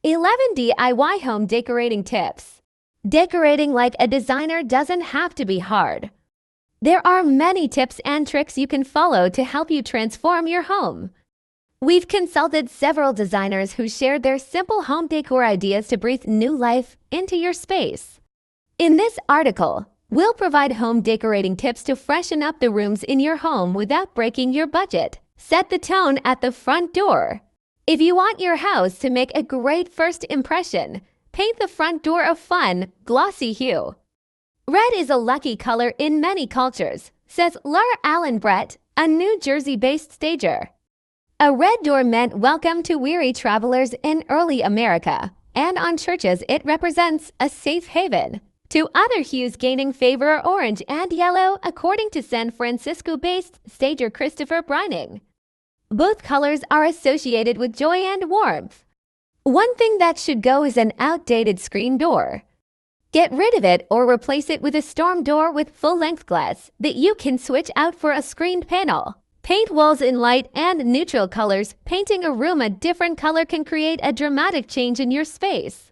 11 DIY home decorating tips. Decorating like a designer doesn't have to be hard. There are many tips and tricks you can follow to help you transform your home. We've consulted several designers who shared their simple home decor ideas to breathe new life into your space. In this article, we'll provide home decorating tips to freshen up the rooms in your home without breaking your budget. Set the tone at the front door. If you want your house to make a great first impression, paint the front door a fun, glossy hue. Red is a lucky color in many cultures, says Laura Allen Brett, a New Jersey-based stager. A red door meant welcome to weary travelers in early America, and on churches it represents a safe haven. Two other hues gaining favor are orange and yellow, according to San Francisco-based stager Christopher Brining. Both colors are associated with joy and warmth. One thing that should go is an outdated screen door. Get rid of it or replace it with a storm door with full-length glass that you can switch out for a screened panel. Paint walls in light and neutral colors. Painting a room a different color can create a dramatic change in your space.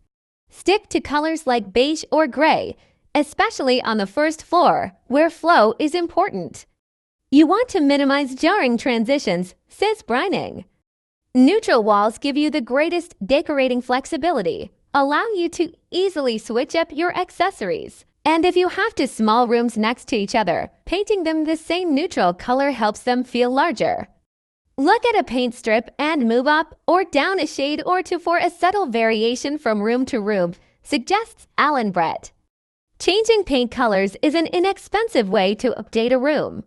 Stick to colors like beige or gray, especially on the first floor, where flow is important. You want to minimize jarring transitions, says Brining. Neutral walls give you the greatest decorating flexibility, allowing you to easily switch up your accessories. And if you have two small rooms next to each other, painting them the same neutral color helps them feel larger. Look at a paint strip and move up or down a shade or two for a subtle variation from room to room, suggests Alan Brett. Changing paint colors is an inexpensive way to update a room.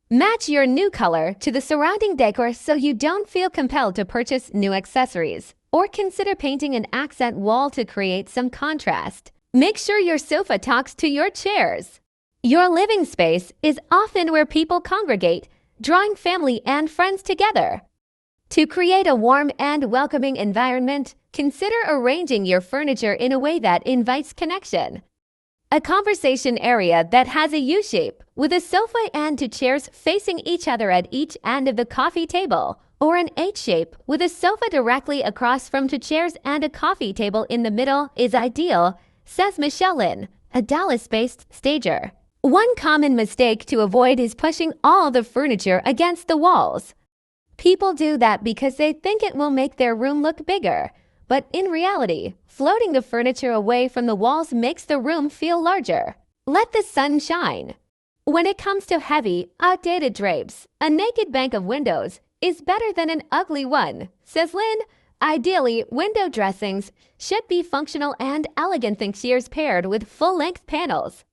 Match your new color to the surrounding decor so you don't feel compelled to purchase new accessories, or consider painting an accent wall to create some contrast. Make sure your sofa talks to your chairs. Your living space is often where people congregate, drawing family and friends together. To create a warm and welcoming environment, consider arranging your furniture in a way that invites connection. A conversation area that has a U-shape, with a sofa and two chairs facing each other at each end of the coffee table, or an H-shape with a sofa directly across from two chairs and a coffee table in the middle is ideal, says Michelle Lynn, a Dallas-based stager. One common mistake to avoid is pushing all the furniture against the walls. People do that because they think it will make their room look bigger, but in reality, floating the furniture away from the walls makes the room feel larger. Let the sun shine. When it comes to heavy, outdated drapes, a naked bank of windows is better than an ugly one, says Lynn. Ideally, window dressings should be functional and elegant thinkers paired with full-length panels.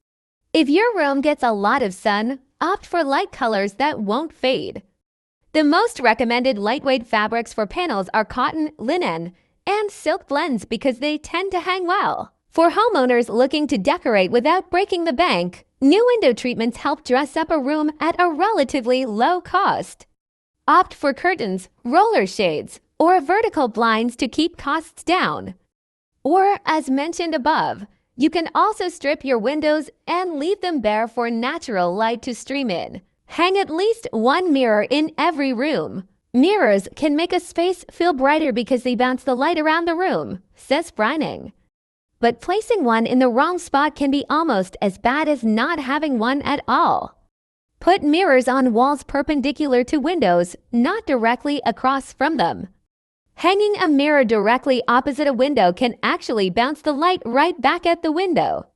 If your room gets a lot of sun, opt for light colors that won't fade. The most recommended lightweight fabrics for panels are cotton, linen, and silk blends because they tend to hang well. For homeowners looking to decorate without breaking the bank, new window treatments help dress up a room at a relatively low cost. Opt for curtains, roller shades, or vertical blinds to keep costs down. Or, as mentioned above, you can also strip your windows and leave them bare for natural light to stream in. Hang at least one mirror in every room. Mirrors can make a space feel brighter because they bounce the light around the room, says Brining. But placing one in the wrong spot can be almost as bad as not having one at all. Put mirrors on walls perpendicular to windows, not directly across from them. Hanging a mirror directly opposite a window can actually bounce the light right back at the window.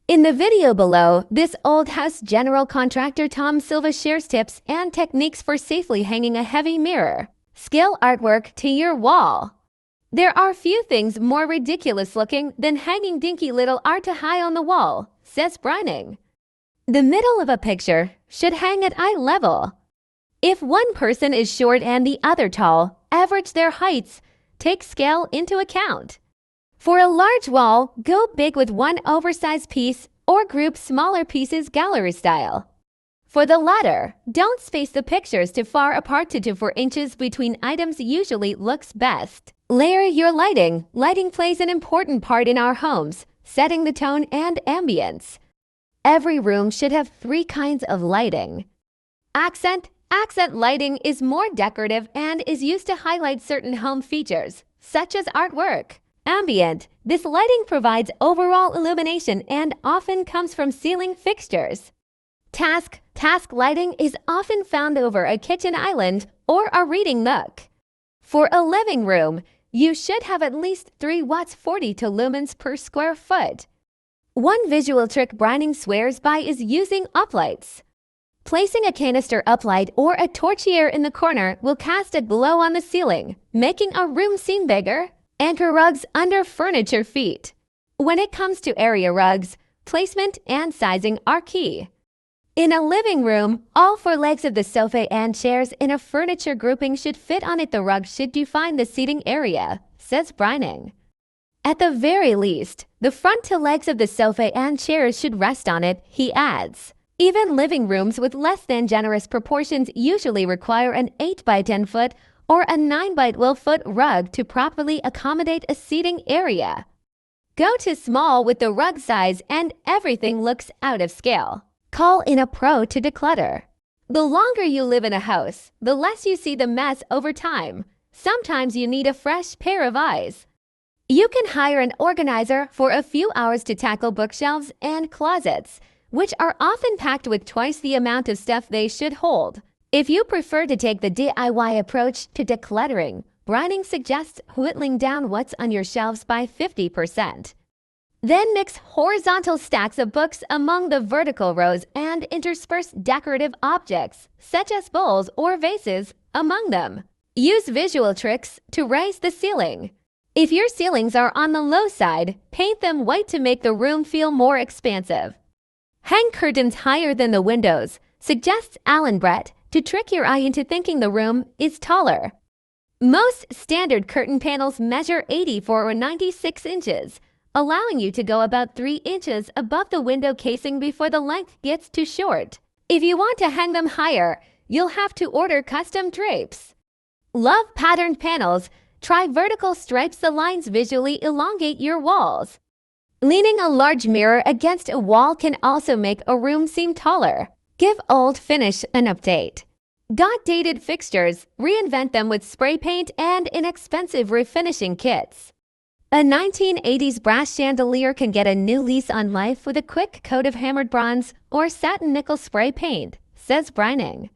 In the video below, this old house general contractor Tom Silva shares tips and techniques for safely hanging a heavy mirror. Skill artwork to your wall. There are few things more ridiculous looking than hanging dinky little art to high on the wall, says Brining. The middle of a picture should hang at eye level. If one person is short and the other tall, average their heights. Take scale into account. For a large wall, go big with one oversized piece or group smaller pieces gallery style. For the latter, don't space the pictures too far apart. 2 to 4 inches between items usually looks best. Layer your lighting. Lighting plays an important part in our homes, setting the tone and ambience. Every room should have 3 kinds of lighting. Accent lighting is more decorative and is used to highlight certain home features, such as artwork. Ambient. This lighting provides overall illumination and often comes from ceiling fixtures. Task. Task lighting is often found over a kitchen island or a reading nook. For a living room, you should have at least 3 watts 42 lumens per square foot. One visual trick Brining swears by is using uplights. Placing a canister uplight or a torchiere in the corner will cast a glow on the ceiling, making a room seem bigger. Anchor rugs under furniture feet. When it comes to area rugs, placement and sizing are key. In a living room, all 4 legs of the sofa and chairs in a furniture grouping should fit on it. The rug should define the seating area, says Brining. At the very least, the front 2 legs of the sofa and chairs should rest on it, he adds. Even living rooms with less than generous proportions usually require an 8 by 10 foot or a 9 by 12 foot rug to properly accommodate a seating area. Go too small with the rug size and everything looks out of scale. Call in a pro to declutter. The longer you live in a house, the less you see the mess over time. Sometimes you need a fresh pair of eyes. You can hire an organizer for a few hours to tackle bookshelves and closets, which are often packed with twice the amount of stuff they should hold. If you prefer to take the DIY approach to decluttering, Brining suggests whittling down what's on your shelves by 50%. Then mix horizontal stacks of books among the vertical rows and intersperse decorative objects, such as bowls or vases, among them. Use visual tricks to raise the ceiling. If your ceilings are on the low side, paint them white to make the room feel more expansive. Hang curtains higher than the windows, suggests Alan Brett, to trick your eye into thinking the room is taller. Most standard curtain panels measure 84 or 96 inches, allowing you to go about 3 inches above the window casing before the length gets too short. If you want to hang them higher, you'll have to order custom drapes. Love patterned panels? Try vertical stripes. The lines visually elongate your walls. Leaning a large mirror against a wall can also make a room seem taller. Give old finish an update. Got dated fixtures? Reinvent them with spray paint and inexpensive refinishing kits. A 1980s brass chandelier can get a new lease on life with a quick coat of hammered bronze or satin nickel spray paint, says Brining.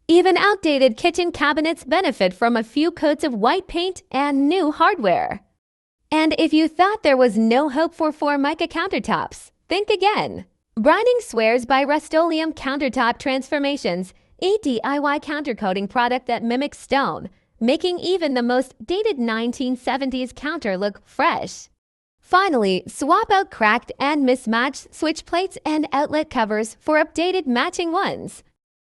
Even outdated kitchen cabinets benefit from a few coats of white paint and new hardware. And if you thought there was no hope for Formica countertops, think again. Brining swears by Rust-Oleum Countertop Transformations, a DIY countercoating product that mimics stone, making even the most dated 1970s counter look fresh. Finally, swap out cracked and mismatched switch plates and outlet covers for updated matching ones.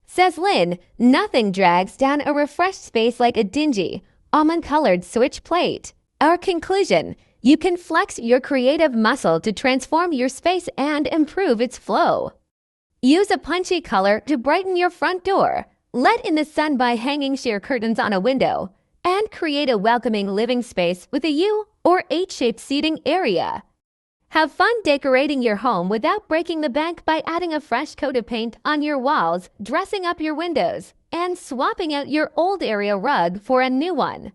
Says Lynn, nothing drags down a refreshed space like a dingy, almond-colored switch plate. Our conclusion: you can flex your creative muscle to transform your space and improve its flow. Use a punchy color to brighten your front door, let in the sun by hanging sheer curtains on a window, and create a welcoming living space with a U or H-shaped seating area. Have fun decorating your home without breaking the bank by adding a fresh coat of paint on your walls, dressing up your windows, and swapping out your old area rug for a new one.